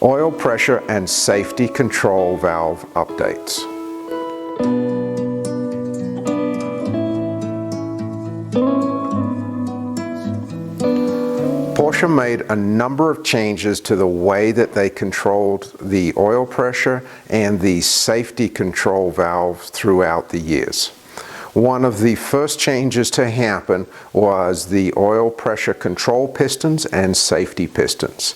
Oil pressure and safety control valve updates. Porsche made a number of changes to the way that they controlled the oil pressure and the safety control valve throughout the years. One of the first changes to happen was the oil pressure control pistons and safety pistons.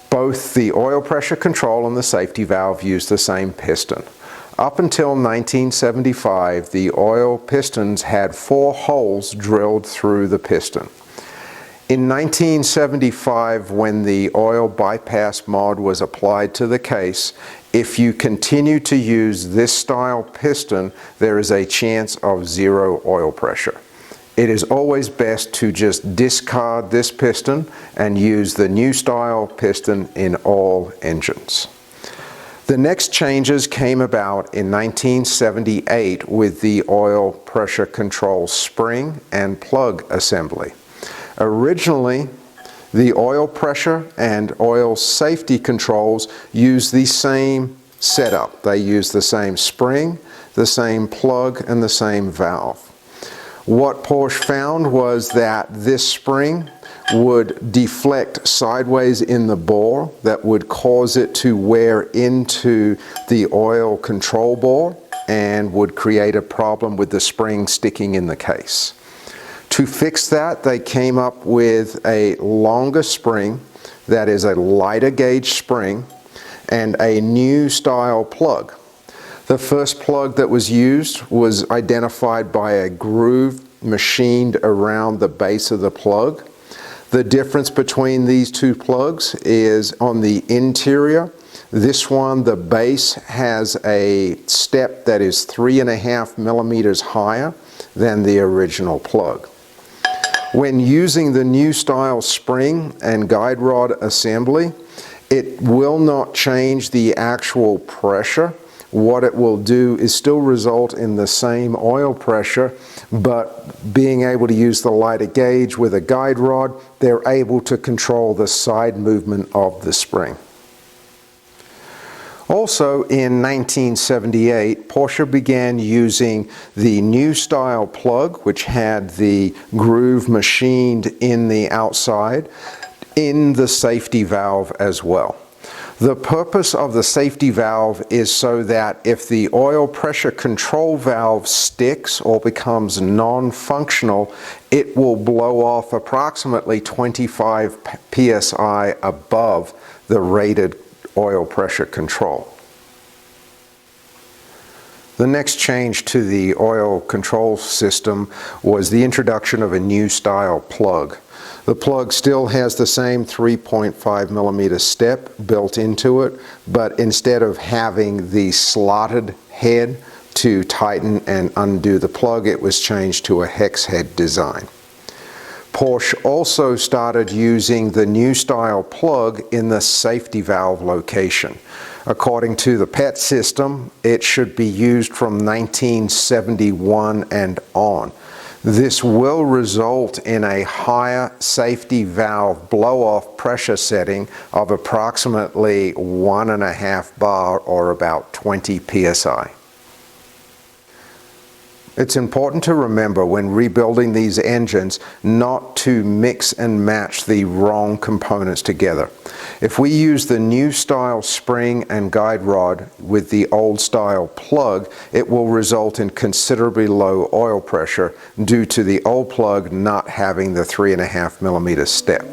Both the oil pressure control and the safety valve use the same piston. Up until 1975, the oil pistons had 4 holes drilled through the piston. In 1975, when the oil bypass mod was applied to the case, if you continue to use this style piston, there is a chance of 0 oil pressure. It is always best to just discard this piston and use the new style piston in all engines. The next changes came about in 1978 with the oil pressure control spring and plug assembly. Originally, the oil pressure and oil safety controls use the same setup. They use the same spring, the same plug, and the same valve. What Porsche found was that this spring would deflect sideways in the bore that would cause it to wear into the oil control bore and would create a problem with the spring sticking in the case. To fix that, they came up with a longer spring that is a lighter gauge spring and a new style plug. The first plug that was used was identified by a groove machined around the base of the plug. The difference between these two plugs is on the interior. This one, the base has a step that is 3.5 millimeters higher than the original plug. When using the new style spring and guide rod assembly, it will not change the actual pressure. What it will do is still result in the same oil pressure, but being able to use the lighter gauge with a guide rod, they're able to control the side movement of the spring. Also in 1978, Porsche began using the new style plug, which had the groove machined in the outside, in the safety valve as well. The purpose of the safety valve is so that if the oil pressure control valve sticks or becomes non-functional, it will blow off approximately 25 psi above the rated oil pressure control. The next change to the oil control system was the introduction of a new style plug. The plug still has the same 3.5 millimeter step built into it, but instead of having the slotted head to tighten and undo the plug, it was changed to a hex head design. Porsche also started using the new style plug in the safety valve location. According to the PET system, it should be used from 1971 and on. This will result in a higher safety valve blow-off pressure setting of approximately 1.5 bar or about 20 psi. It's important to remember when rebuilding these engines not to mix and match the wrong components together. If we use the new style spring and guide rod with the old style plug, it will result in considerably low oil pressure due to the old plug not having the 3.5 millimeter step.